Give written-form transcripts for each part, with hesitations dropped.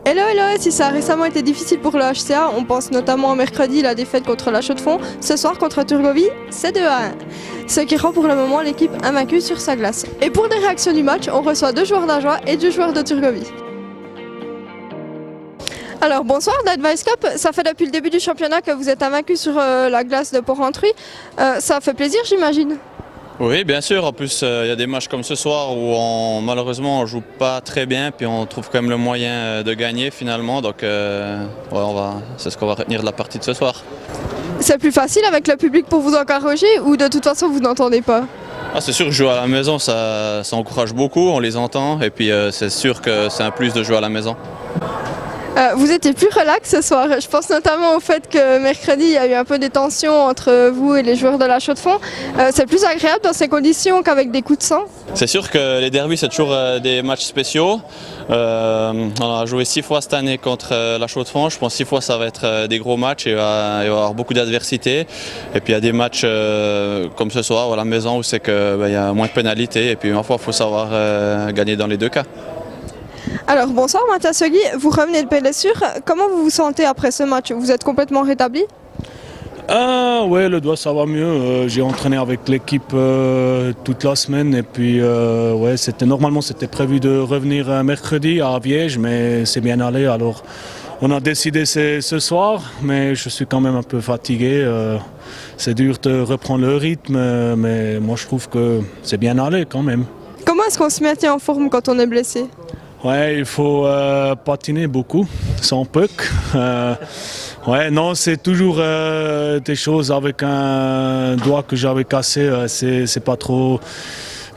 Hello, hello, si ça a récemment été difficile pour le HCA, on pense notamment à mercredi la défaite contre la Chaux-de-Fonds, ce soir contre Turgovie, c'est 2-1. Ce qui rend pour le moment l'équipe invaincue sur sa glace. Et pour les réactions du match, on reçoit 2 joueurs d'Ajoie et 2 joueurs de Turgovie. Alors bonsoir d'Advice Cup, ça fait depuis le début du championnat que vous êtes invaincu sur la glace de Port-Rentruy. Ça fait plaisir j'imagine? Oui, bien sûr. En plus, il y a des matchs comme ce soir où malheureusement on joue pas très bien, puis on trouve quand même le moyen de gagner finalement. Donc, c'est ce qu'on va retenir de la partie de ce soir. C'est plus facile avec le public pour vous encourager ou de toute façon vous n'entendez pas? C'est sûr que jouer à la maison, ça encourage beaucoup, on les entend, et puis c'est sûr que c'est un plus de jouer à la maison. Vous étiez plus relax ce soir. Je pense notamment au fait que mercredi, il y a eu un peu des tensions entre vous et les joueurs de la Chaux-de-Fonds. C'est plus agréable dans ces conditions qu'avec des coups de sang? C'est sûr que les derbys, c'est toujours des matchs spéciaux. On a joué 6 fois cette année contre la Chaux-de-Fonds. Je pense 6 fois ça va être des gros matchs et il va y avoir beaucoup d'adversité. Et puis il y a des matchs comme ce soir à la maison où c'est qu'il y a moins de pénalités. Et puis une fois, il faut savoir gagner dans les 2 cas. Alors bonsoir Mathias Yogui, vous revenez de blessure. Comment vous vous sentez après ce match? Vous êtes complètement rétabli? Ouais, le doigt ça va mieux. J'ai entraîné avec l'équipe toute la semaine et puis ouais, normalement c'était prévu de revenir mercredi à Viège, mais c'est bien allé. Alors on a décidé ce soir, mais je suis quand même un peu fatigué. C'est dur de reprendre le rythme, mais moi je trouve que c'est bien allé quand même. Comment est-ce qu'on se maintient en forme quand on est blessé? Ouais, il faut patiner beaucoup, sans puck. Ouais, non, c'est toujours des choses avec un doigt que j'avais cassé. C'est pas trop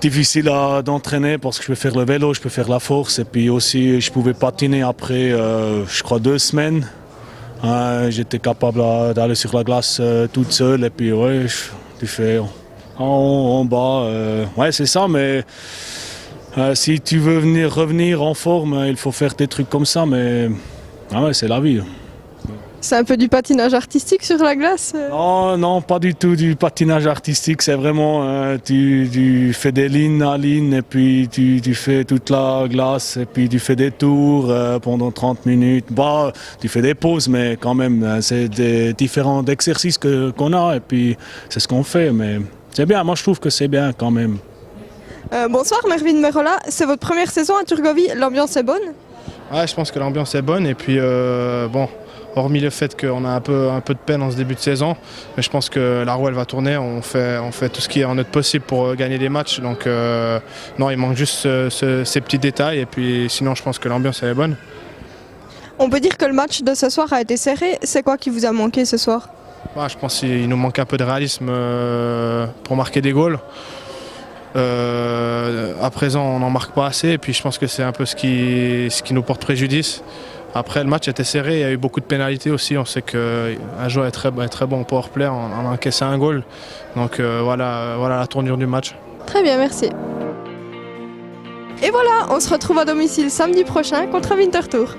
difficile d'entraîner parce que je peux faire le vélo, je peux faire la force. Et puis aussi, je pouvais patiner après, je crois, 2 semaines. J'étais capable d'aller sur la glace toute seule. Et puis, ouais, tu fais en bas. Ouais, c'est ça, mais... si tu veux revenir en forme, il faut faire des trucs comme ça, mais ouais, c'est la vie. C'est un peu du patinage artistique sur la glace? Non, pas du tout du patinage artistique, c'est vraiment, tu fais des lignes à ligne et puis tu fais toute la glace et puis tu fais des tours pendant 30 minutes. Bah, tu fais des pauses, mais quand même, c'est des différents exercices qu'on a et puis c'est ce qu'on fait, mais c'est bien, moi je trouve que c'est bien quand même. Bonsoir Mervyn Merola, c'est votre première saison à Turgovie, l'ambiance est bonne? Ouais, je pense que l'ambiance est bonne et puis bon, hormis le fait qu'on a un peu de peine en ce début de saison, mais je pense que la roue elle va tourner, on fait tout ce qui est en notre possible pour gagner des matchs, donc non, il manque juste ces petits détails et puis sinon je pense que l'ambiance elle est bonne. On peut dire que le match de ce soir a été serré, c'est quoi qui vous a manqué ce soir? Ouais, je pense qu'il nous manque un peu de réalisme pour marquer des goals. À présent, on n'en marque pas assez et puis je pense que c'est un peu ce qui nous porte préjudice. Après, le match était serré, il y a eu beaucoup de pénalités aussi. On sait qu'un joueur est très bon au powerplay, on a encaissé un goal. Donc voilà la tournure du match. Très bien, merci. Et voilà, on se retrouve à domicile samedi prochain contre Winterthur.